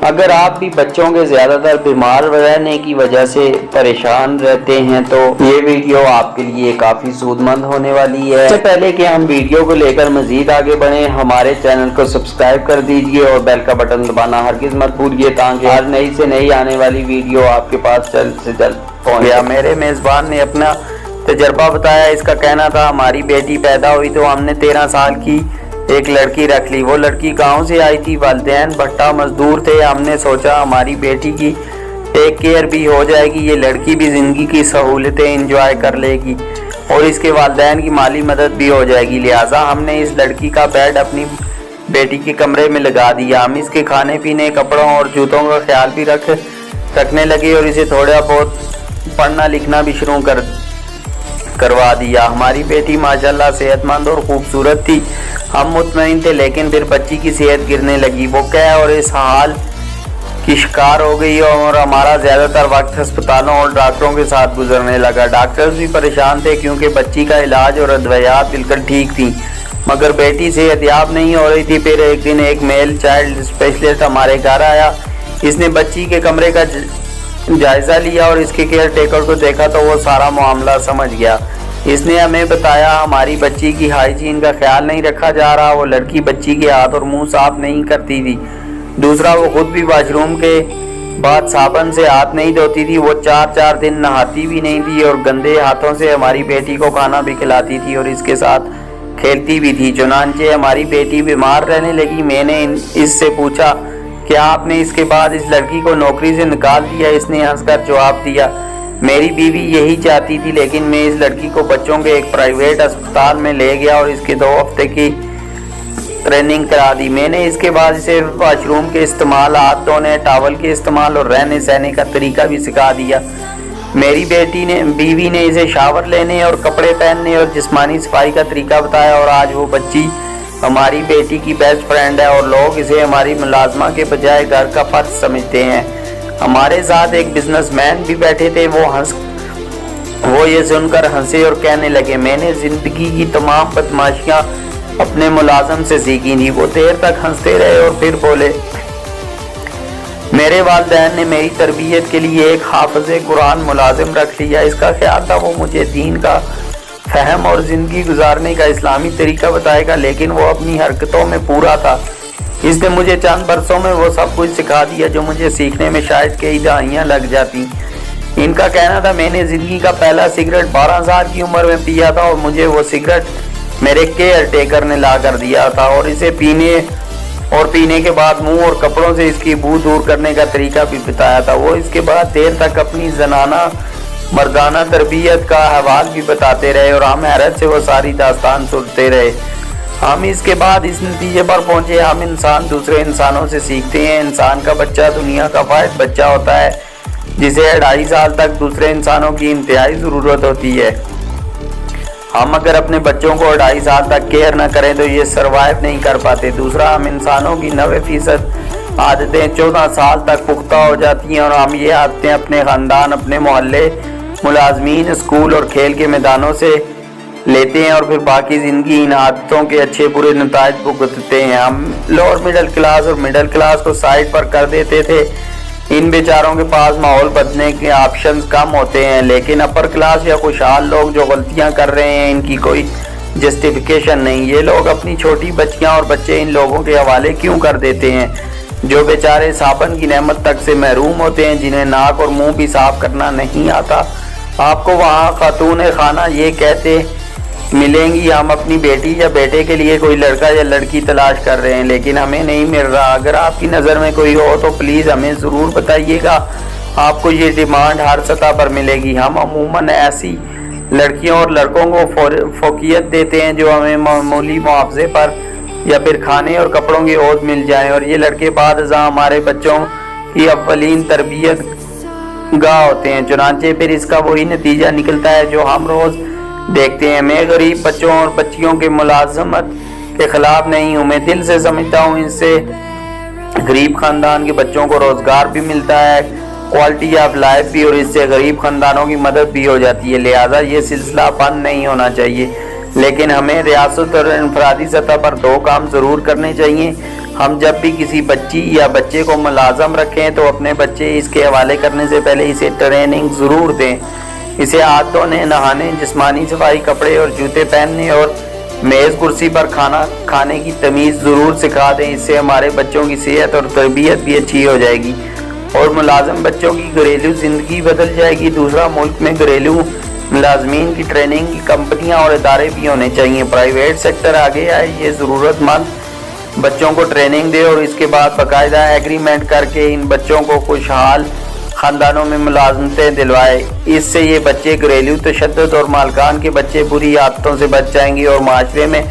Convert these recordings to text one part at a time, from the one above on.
اگر آپ بھی بچوں کے زیادہ تر بیمار رہنے کی وجہ سے پریشان رہتے ہیں تو یہ ویڈیو آپ کے لیے کافی سود مند ہونے والی ہے۔ اس سے پہلے کہ ہم ویڈیو کو لے کر مزید آگے بڑھیں، ہمارے چینل کو سبسکرائب کر دیجئے اور بیل کا بٹن دبانا ہرگز مت بھولیے تاکہ ہر نئی سے نئی آنے والی ویڈیو آپ کے پاس جلد سے جلد پہنچے۔ میرے میزبان نے اپنا تجربہ بتایا۔ اس کا کہنا تھا ہماری بیٹی پیدا ہوئی تو ہم نے 13 سال کی ایک لڑکی رکھ لی۔ وہ لڑکی گاؤں سے آئی تھی، والدین بھٹا مزدور تھے۔ ہم نے سوچا ہماری بیٹی کی ٹیک کیئر بھی ہو جائے گی، یہ لڑکی بھی زندگی کی سہولتیں انجوائے کر لے گی اور اس کے والدین کی مالی مدد بھی ہو جائے گی۔ لہٰذا ہم نے اس لڑکی کا بیڈ اپنی بیٹی کے کمرے میں لگا دیا۔ ہم اس کے کھانے پینے، کپڑوں اور جوتوں کا خیال بھی رکھنے لگے اور اسے تھوڑا بہت پڑھنا لکھنا بھی شروع کروا دیا۔ ہماری بیٹی ماشاءاللہ صحت مند اور خوبصورت تھی۔ ہم مطمئن تھے، لیکن پھر بچی کی صحت گرنے لگی۔ وہ قے اور اسہال کی شکار ہو گئی اور ہمارا زیادہ تر وقت ہسپتالوں اور ڈاکٹروں کے ساتھ گزرنے لگا۔ ڈاکٹرز بھی پریشان تھے کیونکہ بچی کا علاج اور ادویات بالکل ٹھیک تھیں، مگر بیٹی صحت یاب نہیں ہو رہی تھی۔ پھر ایک دن ایک میل چائلڈ اسپیشلسٹ ہمارے گھر آیا۔ اس نے بچی کے کمرے کا جائزہ لیا اور اس کے کیئر ٹیکر کو دیکھا تو وہ سارا معاملہ سمجھ گیا۔ اس نے ہمیں بتایا ہماری بچی کی ہائیجین کا خیال نہیں رکھا جا رہا۔ وہ لڑکی بچی کے ہاتھ اور منہ صاف نہیں کرتی تھی۔ دوسرا، وہ خود بھی واش روم کے بعد صابن سے ہاتھ نہیں دھوتی تھی۔ وہ 4 دن نہاتی بھی نہیں تھی اور گندے ہاتھوں سے ہماری بیٹی کو کھانا بھی کھلاتی تھی اور اس کے ساتھ کھیلتی بھی تھی۔ چنانچہ ہماری بیٹی بیمار رہنے لگی۔ میں نے اس سے پوچھا کیا آپ نے اس کے بعد اس لڑکی کو نوکری سے نکال دیا؟ اس نے ہنس کر جواب دیا میری بیوی یہی چاہتی تھی، لیکن میں اس لڑکی کو بچوں کے ایک پرائیویٹ اسپتال میں لے گیا اور اس کے 2 ہفتے کی ٹریننگ کرا دی۔ میں نے اس کے بعد اسے واش روم کے استعمال، ہاتھ دھونے، ٹاول کے استعمال اور رہنے سہنے کا طریقہ بھی سکھا دیا۔ میری بیوی نے اسے شاور لینے اور کپڑے پہننے اور جسمانی صفائی کا طریقہ بتایا اور آج وہ بچی ہماری بیٹی کی بیسٹ فرینڈ ہے اور لوگ اسے ہماری ملازمہ کے بجائے گھر کا فرد سمجھتے ہیں۔ ہمارے ساتھ ایک بزنس مین بھی بیٹھے تھے۔ وہ یہ سن کر ہنسے اور کہنے لگے میں نے زندگی کی تمام بدماشیاں اپنے ملازم سے سیکھی تھی۔ وہ دیر تک ہنستے رہے اور پھر بولے میرے والدین نے میری تربیت کے لیے ایک حافظ قرآن ملازم رکھ لیا۔ اس کا خیال تھا وہ مجھے دین کا فہم اور زندگی گزارنے کا اسلامی طریقہ بتائے گا، لیکن وہ اپنی حرکتوں میں پورا تھا۔ اس نے مجھے چند برسوں میں وہ سب کچھ سکھا دیا جو مجھے سیکھنے میں شاید کئی دہائیاں لگ جاتی۔ ان کا کہنا تھا میں نے زندگی کا پہلا سگریٹ 12 سال کی عمر میں پیا تھا اور مجھے وہ سگریٹ میرے کیئر ٹیکر نے لا کر دیا تھا اور اسے پینے کے بعد منہ اور کپڑوں سے اس کی بو دور کرنے کا طریقہ بھی بتایا تھا۔ وہ اس کے بعد دیر تک اپنی زنانہ مردانہ تربیت کا حوال بھی بتاتے رہے اور ہم حیرت سے وہ ساری داستان سنتے رہے۔ ہم اس کے بعد اس نتیجے پر پہنچے ہم انسان دوسرے انسانوں سے سیکھتے ہیں۔ انسان کا بچہ دنیا کا واحد بچہ ہوتا ہے جسے 2.5 سال تک دوسرے انسانوں کی انتہائی ضرورت ہوتی ہے۔ ہم اگر اپنے بچوں کو 2.5 سال تک کیئر نہ کریں تو یہ سروائیو نہیں کر پاتے۔ دوسرا، ہم انسانوں کی 90% عادتیں 14 سال تک پختہ ہو جاتی ہیں اور ہم یہ عادتیں اپنے خاندان، اپنے محلے، ملازمین، اسکول اور کھیل کے میدانوں سے لیتے ہیں اور پھر باقی زندگی ان عادتوں کے اچھے برے نتائج بھگتتے ہیں۔ ہم لوور مڈل کلاس اور مڈل کلاس کو سائڈ پر کر دیتے تھے۔ ان بیچاروں کے پاس ماحول بدلنے کے آپشنز کم ہوتے ہیں، لیکن اپر کلاس یا خوشحال لوگ جو غلطیاں کر رہے ہیں ان کی کوئی جسٹیفیکیشن نہیں۔ یہ لوگ اپنی چھوٹی بچیاں اور بچے ان لوگوں کے حوالے کیوں کر دیتے ہیں جو بیچارے صابن کی نعمت تک سے محروم ہوتے ہیں، جنہیں ناک اور منہ بھی صاف کرنا نہیں آتا؟ آپ کو وہاں خاتون خانہ یہ کہتے ملیں گی ہم اپنی بیٹی یا بیٹے کے لیے کوئی لڑکا یا لڑکی تلاش کر رہے ہیں لیکن ہمیں نہیں مل رہا۔ اگر آپ کی نظر میں کوئی ہو تو پلیز ہمیں ضرور بتائیے گا۔ آپ کو یہ ڈیمانڈ ہر سطح پر ملے گی۔ ہم عموماً ایسی لڑکیوں اور لڑکوں کو فوقیت دیتے ہیں جو ہمیں معمولی معاوضے پر یا پھر کھانے اور کپڑوں کی عہد مل جائیں، اور یہ لڑکے بعد ازاں ہمارے بچوں کی اولین تربیت گاہ ہوتے ہیں۔ چنانچہ پھر اس کا وہی نتیجہ نکلتا ہے جو ہم روز دیکھتے ہیں۔ میں غریب بچوں اور بچیوں کے ملازمت کے خلاف نہیں ہوں، میں دل سے سمجھتا ہوں اس سے غریب خاندان کے بچوں کو روزگار بھی ملتا ہے، کوالٹی آف لائف بھی، اور اس سے غریب خاندانوں کی مدد بھی ہو جاتی ہے۔ لہٰذا یہ سلسلہ بند نہیں ہونا چاہیے، لیکن ہمیں ریاست اور انفرادی سطح پر 2 کام ضرور کرنے چاہیے۔ ہم جب بھی کسی بچی یا بچے کو ملازم رکھیں تو اپنے بچے اس کے حوالے کرنے سے پہلے اسے ٹریننگ ضرور دیں. اسے ہاتھ دھونے، نہانے، جسمانی صفائی، کپڑے اور جوتے پہننے اور میز کرسی پر کھانا کھانے کی تمیز ضرور سکھا دیں. اس سے ہمارے بچوں کی صحت اور تربیت بھی اچھی ہو جائے گی اور ملازم بچوں کی گھریلو زندگی بدل جائے گی. دوسرا، ملک میں گھریلو ملازمین کی ٹریننگ کی کمپنیاں اور ادارے بھی ہونے چاہیے. پرائیویٹ سیکٹر آگے آئے، یہ ضرورت مند بچوں کو ٹریننگ دے اور اس کے بعد باقاعدہ ایگریمنٹ کر کے ان بچوں کو خوشحال خاندانوں میں ملازمتیں دلوائے. اس سے یہ بچے گھریلو تشدد اور مالکان کے بچے بری عادتوں سے بچ جائیں گے اور معاشرے میں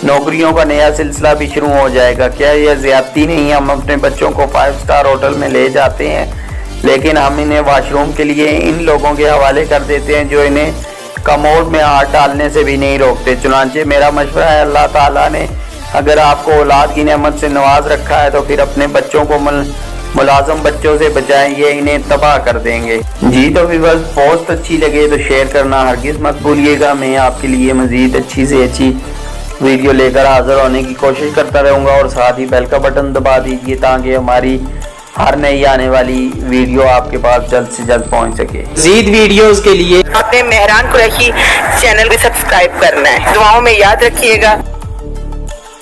نوکریوں کا نیا سلسلہ بھی شروع ہو جائے گا. کیا یہ زیادتی نہیں؟ ہم اپنے بچوں کو 5 اسٹار ہوٹل میں لے جاتے ہیں لیکن ہم انہیں واش روم کے لیے ان لوگوں کے حوالے کر دیتے ہیں جو انہیں کموڈ میں ہاتھ ڈالنے سے بھی نہیں روکتے. چنانچہ میرا مشورہ ہے، اللہ تعالیٰ نے اگر آپ کو اولاد کی نعمت سے نواز رکھا ہے تو پھر اپنے بچوں کو ملازم بچوں سے بچائیں، یہ انہیں تباہ کر دیں گے. جی تو ویورز، پوسٹ اچھی لگے تو شیئر کرنا ہرگز مت بھولیے گا. میں آپ کے لیے مزید اچھی سے اچھی ویڈیو لے کر حاضر ہونے کی کوشش کرتا رہوں گا اور ساتھ ہی بیل کا بٹن دبا دیجیے تاکہ ہماری ہر نئی آنے والی ویڈیو آپ کے پاس جلد سے جلد پہنچ سکے. مزید ویڈیوز کے لیے آپ نے مہران قریشی چینل بھی سبسکرائب کرنا ہے. دعاؤں میں یاد رکھیے گا.